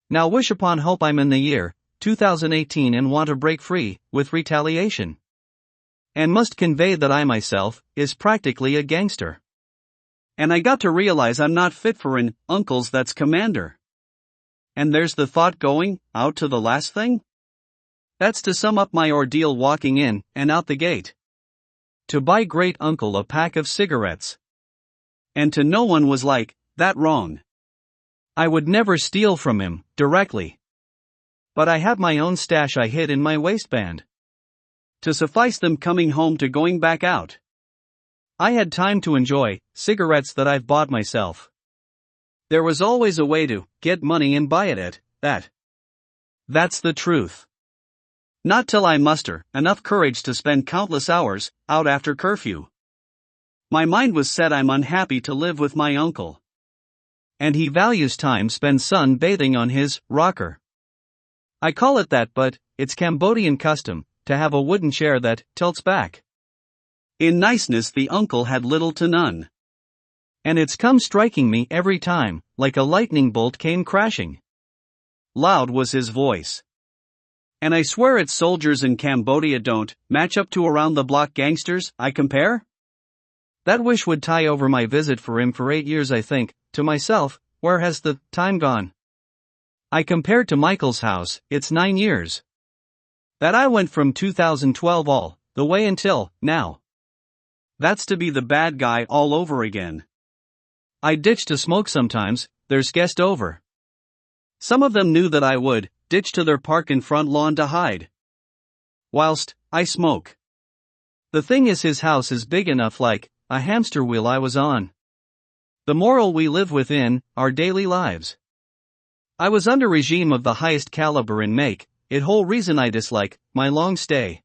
Now wish upon hope I'm in the year 2018 and want to break free with retaliation. And must convey that I myself is practically a gangster. And I got to realize I'm not fit for an uncle's that's commander. And there's the thought going out to the last thing? That's to sum up my ordeal walking in and out the gate. To buy great uncle a pack of cigarettes. And to no one was like that wrong. I would never steal from him directly. But I have my own stash I hid in my waistband. To suffice them coming home to going back out. I had time to enjoy cigarettes that I've bought myself. There was always a way to get money and buy it at that. That's the truth. Not till I muster enough courage to spend countless hours out after curfew. My mind was set I'm unhappy to live with my uncle. And he values time spent sunbathing on his rocker. I call it that, but it's Cambodian custom to have a wooden chair that tilts back. In niceness the uncle had little to none. And it's come striking me every time, like a lightning bolt came crashing. Loud was his voice. And I swear its soldiers in Cambodia don't match up to around-the-block gangsters I compare? That wish would tie over my visit for him for 8 years. I think, to myself, where has the time gone? I compared to Michael's house, it's 9 years. That I went from 2012 all the way until now. That's to be the bad guy all over again. I ditch to smoke sometimes, there's guest over. Some of them knew that I would ditch to their park in front lawn to hide. Whilst I smoke. The thing is his house is big enough like a hamster wheel I was on. The moral we live within our daily lives. I was under regime of the highest caliber and make it whole reason I dislike my long stay.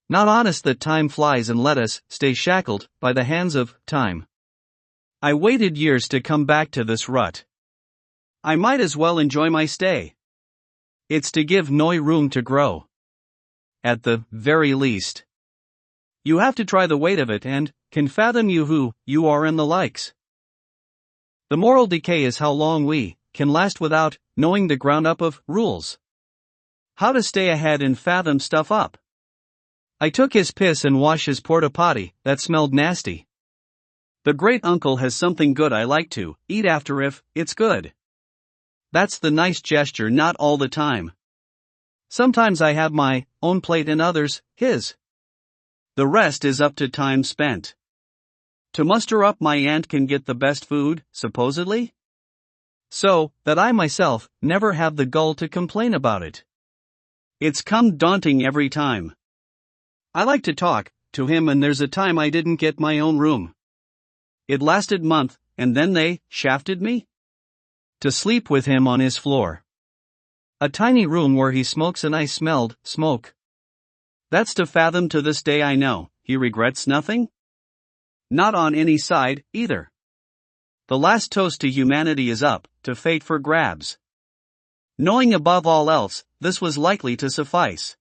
Not honest that time flies and let us stay shackled by the hands of time. I waited years to come back to this rut. I might as well enjoy my stay. It's to give Noi room to grow. At the very least. You have to try the weight of it and can fathom you who you are and the likes. The moral decay is how long we can last without knowing the ground up of rules. How to stay ahead and fathom stuff up. I took his piss and washed his porta potty that smelled nasty. The great uncle has something good I like to eat after if it's good. That's the nice gesture, not all the time. Sometimes I have my own plate and others his. The rest is up to time spent. To muster up my aunt can get the best food, supposedly? So, that I myself never have the gall to complain about it. It's come daunting every time. I like to talk to him and there's a time I didn't get my own room. It lasted a month, and then they shafted me to sleep with him on his floor. A tiny room where he smokes and I smelled smoke. That's to fathom. To this day I know he regrets nothing. Not on any side, either. The last toast to humanity is up to fate for grabs. Knowing above all else, this was likely to suffice.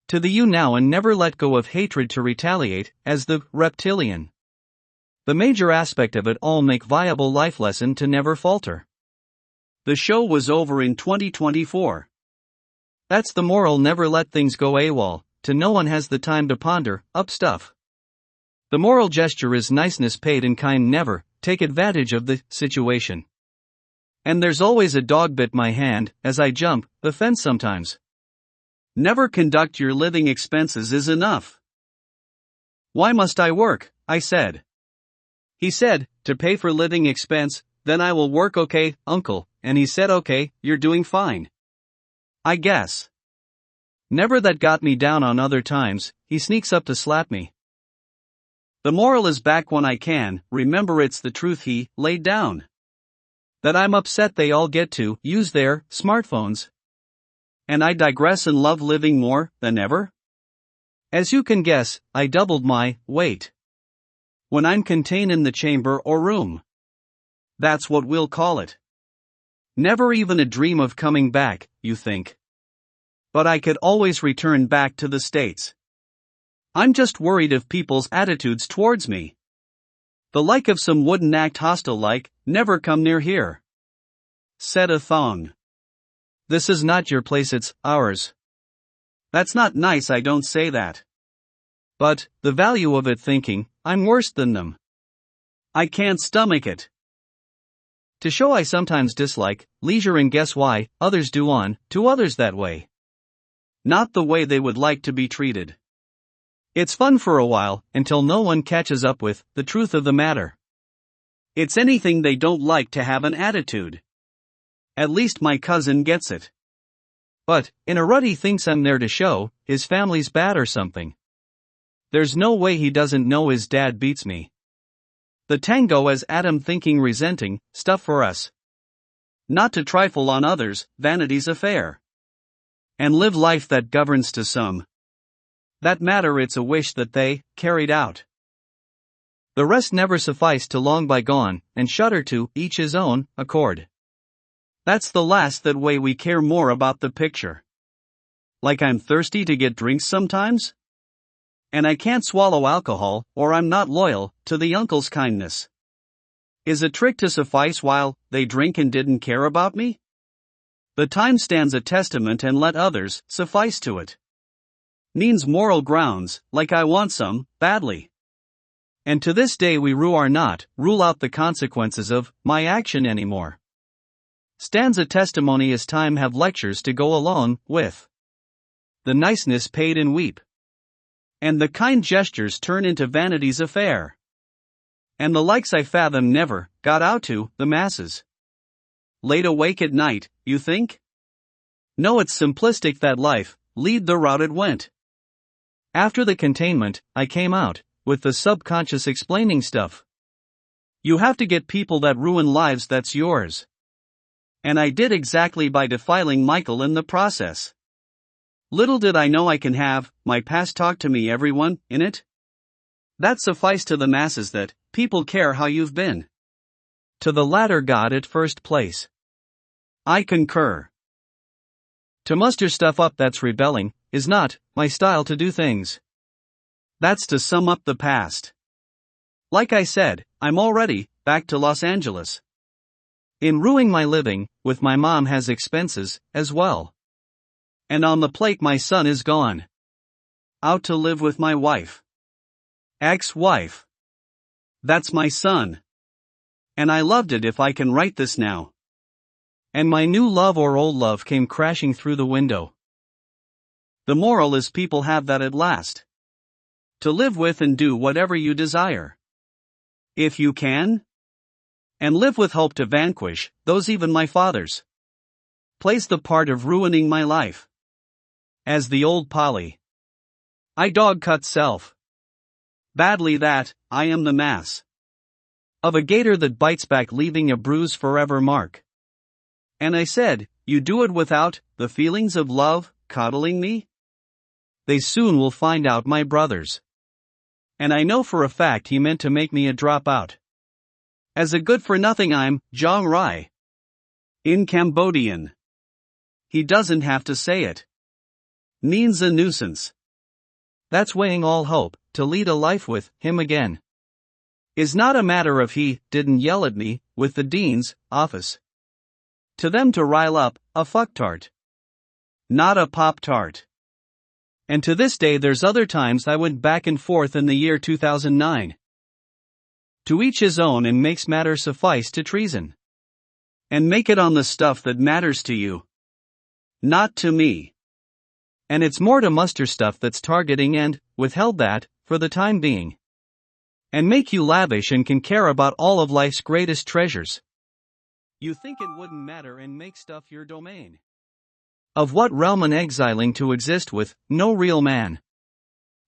To the you now and never let go of hatred to retaliate, as the reptilian. The major aspect of it all make viable life lesson to never falter. The show was over in 2024. That's the moral, never let things go AWOL, to no one has the time to ponder up stuff. The moral gesture is niceness paid in kind, never take advantage of the situation. And there's always a dog bit my hand as I jump the fence sometimes. Never conduct your living expenses is enough. Why must I work? I said. He said, to pay for living expense, then I will work. Okay, uncle, and he said okay, you're doing fine. I guess. Never that got me down on other times, he sneaks up to slap me. The moral is back when I can, remember it's the truth he laid down. That I'm upset they all get to use their smartphones. And I digress and love living more than ever. As you can guess, I doubled my weight. When I'm contained in the chamber or room. That's what we'll call it. Never even a dream of coming back, you think. But I could always return back to the States. I'm just worried of people's attitudes towards me. The like of some wouldn't act hostile like, never come near here. Said a thong. This is not your place, it's ours. That's not nice, I don't say that. But, the value of it thinking, I'm worse than them. I can't stomach it. To show I sometimes dislike leisure, and guess why, others do on to others that way. Not the way they would like to be treated. It's fun for a while, until no one catches up with the truth of the matter. It's anything they don't like to have an attitude. At least my cousin gets it. But, in a rut he thinks I'm there to show his family's bad or something. There's no way he doesn't know his dad beats me. The tango as Adam thinking resenting stuff for us. Not to trifle on others, vanity's affair. And live life that governs to some. That matter it's a wish that they carried out. The rest never suffice to long bygone, and shudder to each his own accord. That's the last that way we care more about the picture. Like I'm thirsty to get drinks sometimes? And I can't swallow alcohol, or I'm not loyal to the uncle's kindness. Is a trick to suffice while they drink and didn't care about me? The time stands a testament, and let others suffice to it. Means moral grounds, like I want some, badly. And to this day we rule out the consequences of my action anymore. Stands a testimony as time have lectures to go along with. The niceness paid and weep. And the kind gestures turn into vanity's affair. And the likes I fathom never got out to the masses. Laid awake at night, you think? No, it's simplistic that life, lead the route it went. After the containment, I came out, with the subconscious explaining stuff. You have to get people that ruin lives that's yours. And I did exactly by defiling Michael in the process. Little did I know I can have my past talk to me, everyone in it. That suffice to the masses that people care how you've been. To the latter God at first place. I concur. To muster stuff up that's rebelling is not my style to do things. That's to sum up the past. Like I said, I'm already back to Los Angeles. In ruining my living, with my mom has expenses as well. And on the plate my son is gone. Out to live with my wife. Ex-wife. That's my son. And I loved it if I can write this now. And my new love or old love came crashing through the window. The moral is people have that at last. To live with and do whatever you desire. If you can. And live with hope to vanquish those, even my father's. Plays the part of ruining my life. As the old Polly. I dog cut self. Badly that, I am the mass. Of a gator that bites back, leaving a bruise forever mark. And I said, you do it without the feelings of love, coddling me? They soon will find out, my brothers. And I know for a fact he meant to make me a dropout. As a good-for-nothing I'm Jong Rai. In Cambodian. He doesn't have to say it. Means a nuisance. That's weighing all hope, to lead a life with him again. Is not a matter of he didn't yell at me, with the dean's office. To them to rile up, a fucktard. Not a pop-tart. And to this day there's other times I went back and forth in the year 2009. To each his own, and makes matter suffice to treason. And make it on the stuff that matters to you. Not to me. And it's more to muster stuff that's targeting and withheld that, for the time being. And make you lavish and can care about all of life's greatest treasures. You think it wouldn't matter and make stuff your domain. Of what realm and exiling to exist with no real man.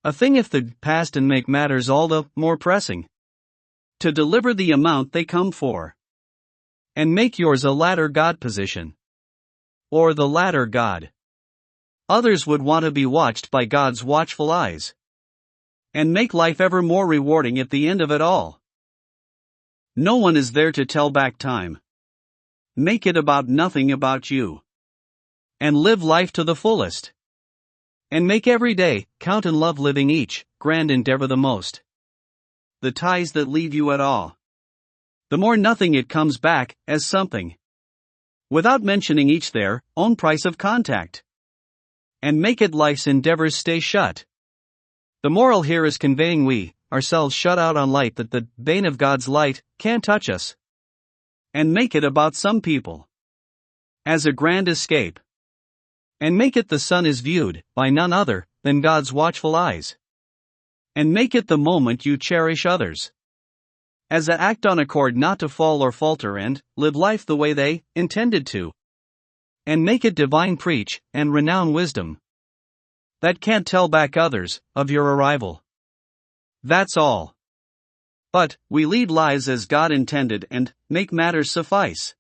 A thing if the past and make matters all the more pressing. To deliver the amount they come for. And make yours a latter God position. Or the latter God. Others would want to be watched by God's watchful eyes. And make life ever more rewarding at the end of it all. No one is there to tell back time. Make it about nothing about you. And live life to the fullest. And make every day count and love living each grand endeavor the most. The ties that leave you at all. The more nothing it comes back as something. without mentioning each their own price of contact. And make it life's endeavors stay shut. The moral here is conveying we, ourselves shut out on light that the bane of God's light can't touch us. And make it about some people as a grand escape. And make it the sun is viewed by none other than God's watchful eyes. And make it the moment you cherish others as an act on accord not to fall or falter and live life the way they intended to. And make it divine preach and renown wisdom that can't tell back others of your arrival. That's all. But we lead lives as God intended and make matters suffice.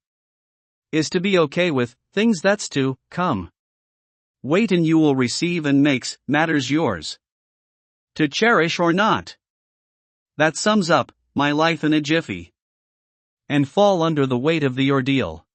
Is to be okay with things that's to come. Wait and you will receive and makes matters yours to cherish or not. That sums up my life in a jiffy. And fall under the weight of the ordeal.